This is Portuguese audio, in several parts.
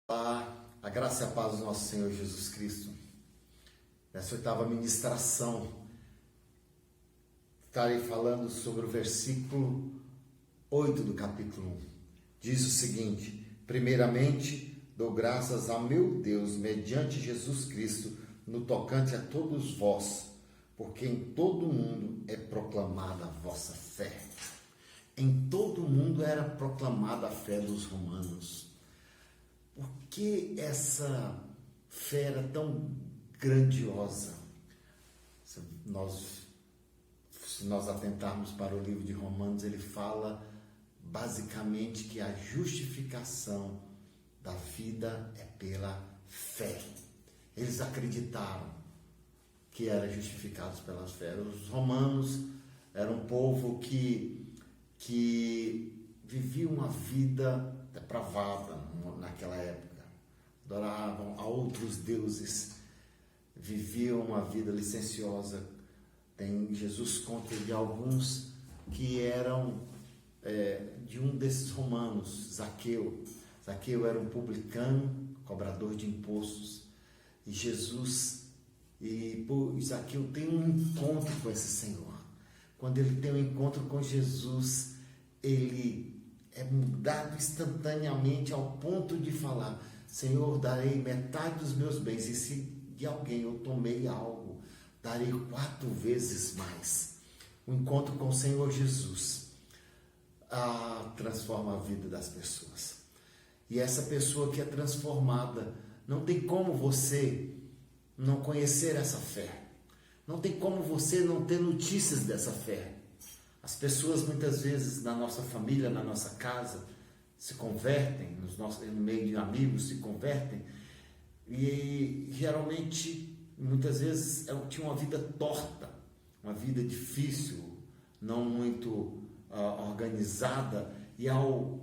Olá, a graça e a paz do nosso Senhor Jesus Cristo. Nessa oitava ministração, estarei falando sobre o versículo 8 do capítulo 1. Diz o seguinte: primeiramente, dou graças a meu Deus, mediante Jesus Cristo, no tocante a todos vós, porque em todo o mundo é proclamada a vossa fé. Em todo o mundo era proclamada a fé dos romanos. Por que essa fé era tão grandiosa? Se nós atentarmos para o livro de Romanos, ele fala basicamente que a justificação da vida é pela fé. Eles acreditaram que eram justificados pela fé. Os romanos eram um povo que vivia uma vida depravada naquela época, adoravam a outros deuses, viviam uma vida licenciosa. Jesus conta de alguns que eram de um desses romanos, Zaqueu. Zaqueu era um publicano, cobrador de impostos, e Zaqueu tem um encontro com esse Senhor. Quando ele tem um encontro com Jesus, ele é mudado instantaneamente ao ponto de falar: Senhor, darei metade dos meus bens, e se de alguém eu tomei algo, darei 4 vezes mais. O encontro com o Senhor Jesus transforma a vida das pessoas. E essa pessoa que é transformada, não tem como você não conhecer essa fé. Não tem como você não ter notícias dessa fé. As pessoas muitas vezes na nossa família, na nossa casa, se convertem, no meio de amigos se convertem, e geralmente, muitas vezes, tinha uma vida torta, uma vida difícil, não muito organizada, e ao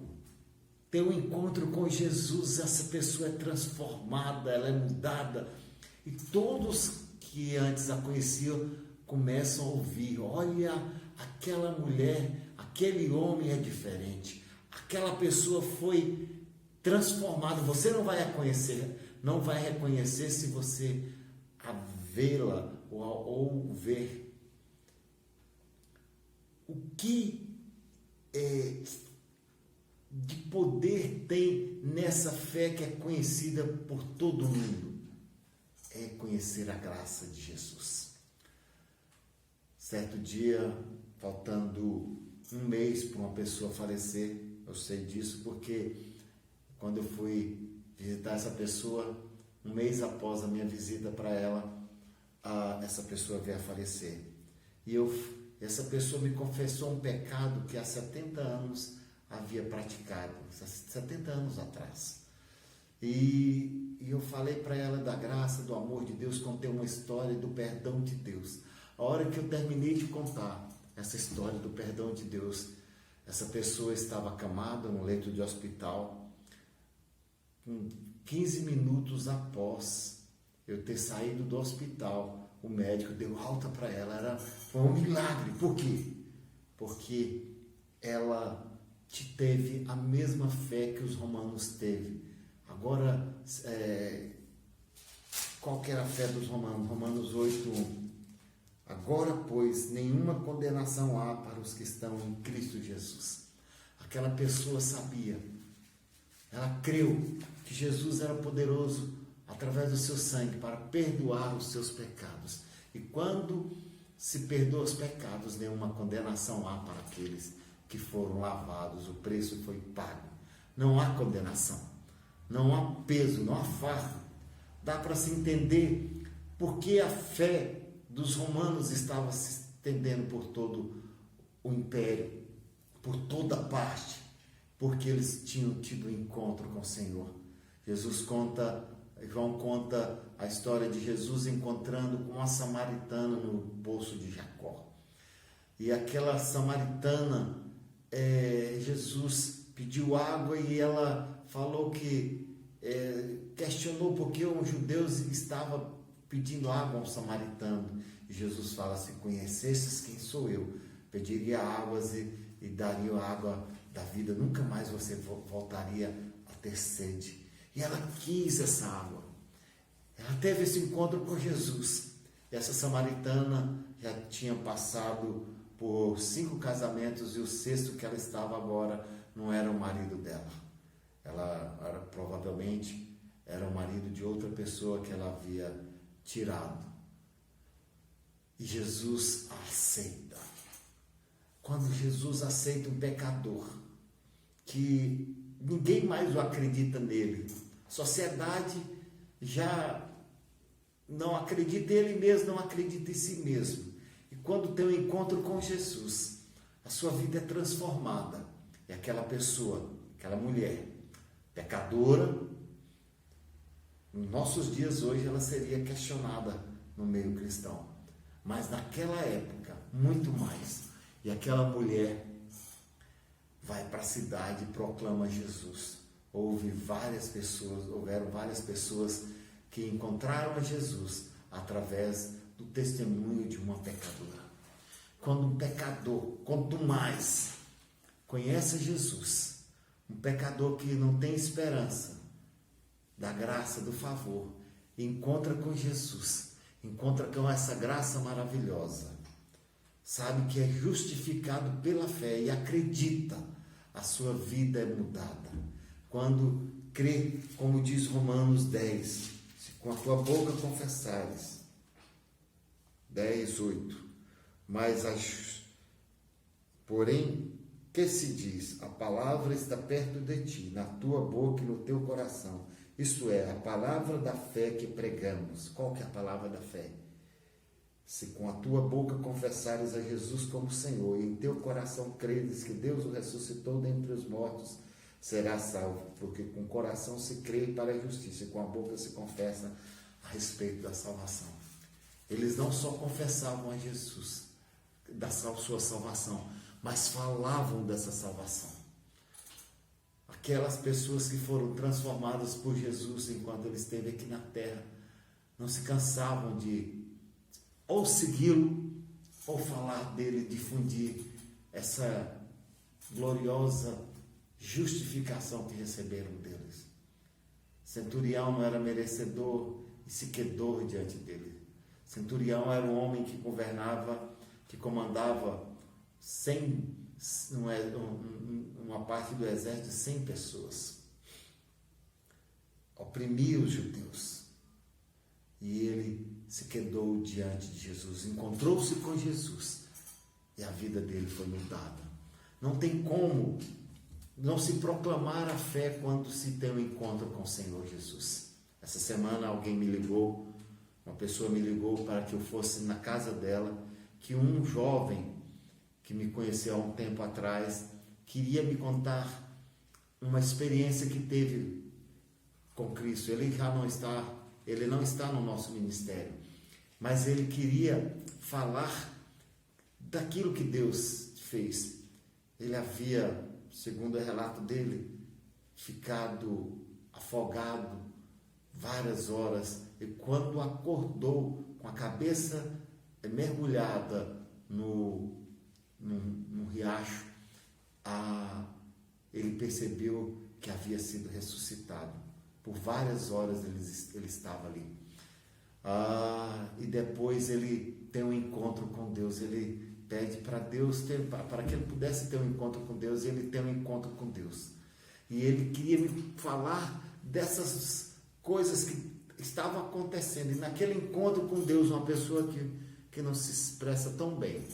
ter um encontro com Jesus, essa pessoa é transformada, ela é mudada, e todos que antes a conheciam começam a ouvir: olha, aquela mulher, aquele homem é diferente, aquela pessoa foi transformada. Você não vai reconhecer se você a vê-la ou ver. O que de poder tem nessa fé que é conhecida por todo mundo? É conhecer a graça de Jesus. Certo dia, faltando um mês para uma pessoa falecer, eu sei disso porque quando eu fui visitar essa pessoa, um mês após a minha visita para ela, essa pessoa veio a falecer. E essa pessoa me confessou um pecado que há 70 anos havia praticado, 70 anos atrás. E eu falei para ela da graça, do amor de Deus, contei uma história do perdão de Deus. A hora que eu terminei de contar essa história do perdão de Deus, essa pessoa estava acamada no leito de hospital. 15 minutos após eu ter saído do hospital, o médico deu alta para ela. Foi um milagre. Por quê? Porque ela teve a mesma fé que os romanos teve. Agora, qual que era a fé dos romanos? Romanos 8:1. Agora, pois, nenhuma condenação há para os que estão em Cristo Jesus. Aquela pessoa sabia, ela creu que Jesus era poderoso através do seu sangue para perdoar os seus pecados. E quando se perdoa os pecados, nenhuma condenação há para aqueles que foram lavados, o preço foi pago. Não há condenação, não há peso, não há fardo. Dá para se entender porque a fé dos romanos estava se estendendo por todo o império, por toda parte, porque eles tinham tido um encontro com o Senhor. João conta a história de Jesus encontrando com uma samaritana no poço de Jacó. E aquela samaritana, Jesus pediu água e ela falou que questionou porque um judeu estava pedindo água a um samaritano. E Jesus fala: se conhecesses quem sou eu, pediria águas e daria a água da vida, nunca mais você voltaria a ter sede. E ela quis essa água. Ela teve esse encontro com Jesus. Essa samaritana já tinha passado por 5 casamentos e o sexto que ela estava agora não era o marido dela. Provavelmente era o marido de outra pessoa que ela havia tirado. E Jesus a aceita. Quando Jesus aceita um pecador, que ninguém mais o acredita nele, a sociedade já não acredita, ele mesmo não acredita em si mesmo. E quando tem um encontro com Jesus, a sua vida é transformada. E aquela pessoa, aquela mulher, pecadora, nos nossos dias hoje ela seria questionada no meio cristão. Mas naquela época, muito mais. E aquela mulher vai para a cidade e proclama Jesus. Houveram várias pessoas que encontraram a Jesus através do testemunho de uma pecadora. Quando um pecador, quanto mais, conhece Jesus, um pecador que não tem esperança da graça, do favor, encontra com Jesus, encontra com essa graça maravilhosa, sabe que é justificado pela fé e acredita, a sua vida é mudada. Quando crê, como diz Romanos 10, se com a tua boca confessares, 10, 8, porém, que se diz, a palavra está perto de ti, na tua boca e no teu coração, isto é, a palavra da fé que pregamos. Qual que é a palavra da fé? Se com a tua boca confessares a Jesus como Senhor e em teu coração credes que Deus o ressuscitou dentre os mortos, será salvo, porque com o coração se crê para a justiça e com a boca se confessa a respeito da salvação. Eles não só confessavam a Jesus, da sua salvação, mas falavam dessa salvação. Aquelas pessoas que foram transformadas por Jesus enquanto ele esteve aqui na terra, não se cansavam de ou segui-lo, ou falar dele, difundir essa gloriosa justificação que receberam deles. Centurião não era merecedor e se quedou diante dele. Centurião era um homem que governava, que comandava uma parte do exército de 100 pessoas. Oprimia os judeus. E ele se quedou diante de Jesus, encontrou-se com Jesus e a vida dele foi mudada. Não tem como não se proclamar a fé quando se tem um encontro com o Senhor Jesus. Essa semana alguém me ligou, uma pessoa me ligou para que eu fosse na casa dela, que um jovem que me conheceu há um tempo atrás queria me contar uma experiência que teve com Cristo. Ele não está no nosso ministério, mas ele queria falar daquilo que Deus fez. Ele havia, segundo o relato dele, ficado afogado várias horas, e quando acordou com a cabeça mergulhada no riacho, ele percebeu que havia sido ressuscitado. Por várias horas ele estava ali. E depois ele tem um encontro com Deus. Ele pede para Deus, para que ele pudesse ter um encontro com Deus, e ele tem um encontro com Deus. E ele queria me falar dessas coisas que estavam acontecendo. E naquele encontro com Deus, uma pessoa que não se expressa tão bem,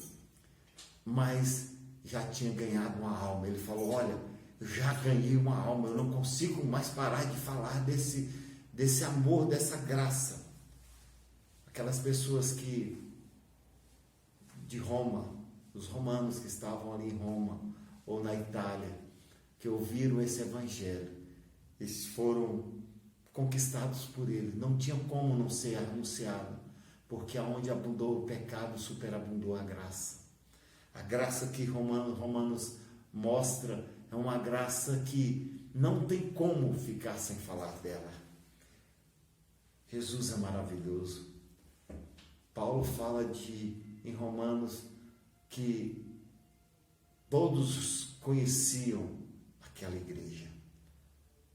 mas já tinha ganhado uma alma. Ele falou: olha, eu já ganhei uma alma, eu não consigo mais parar de falar desse amor, dessa graça. Aquelas pessoas de Roma, os romanos que estavam ali em Roma ou na Itália, que ouviram esse evangelho, eles foram conquistados por ele. Não tinha como não ser anunciado, porque aonde abundou o pecado, superabundou a graça. A graça que Romanos mostra é uma graça que não tem como ficar sem falar dela. Jesus é maravilhoso. Paulo fala em Romanos que todos conheciam aquela igreja.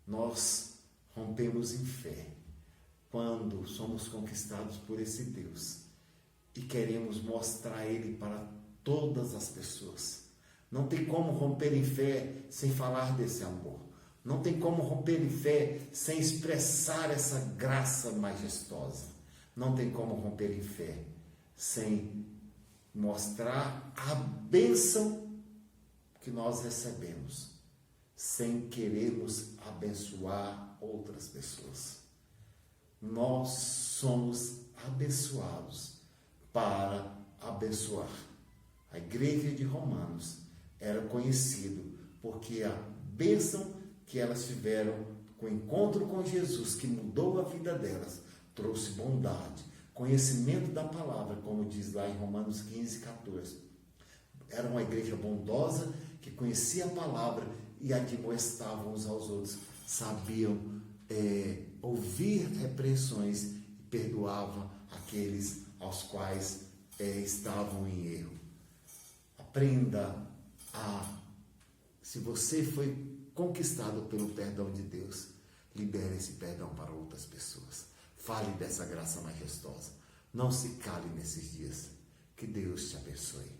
Nós, rompemos em fé quando somos conquistados por esse Deus e queremos mostrar Ele para todas as pessoas. Não tem como romper em fé sem falar desse amor. Não tem como romper em fé sem expressar essa graça majestosa. Não tem como romper em fé sem mostrar a bênção que nós recebemos, sem querermos abençoar outras pessoas. Nós somos abençoados para abençoar. A igreja de Romanos era conhecido porque a bênção que elas tiveram com o encontro com Jesus, que mudou a vida delas, trouxe bondade, conhecimento da palavra, como diz lá em Romanos 15, 14. Era uma igreja bondosa, que conhecia a palavra e admoestavam uns aos outros. Sabiam ouvir repreensões e perdoavam aqueles aos quais estavam em erro. Aprenda se você foi conquistado pelo perdão de Deus, libere esse perdão para outras pessoas. Fale dessa graça majestosa. Não se cale nesses dias. Que Deus te abençoe.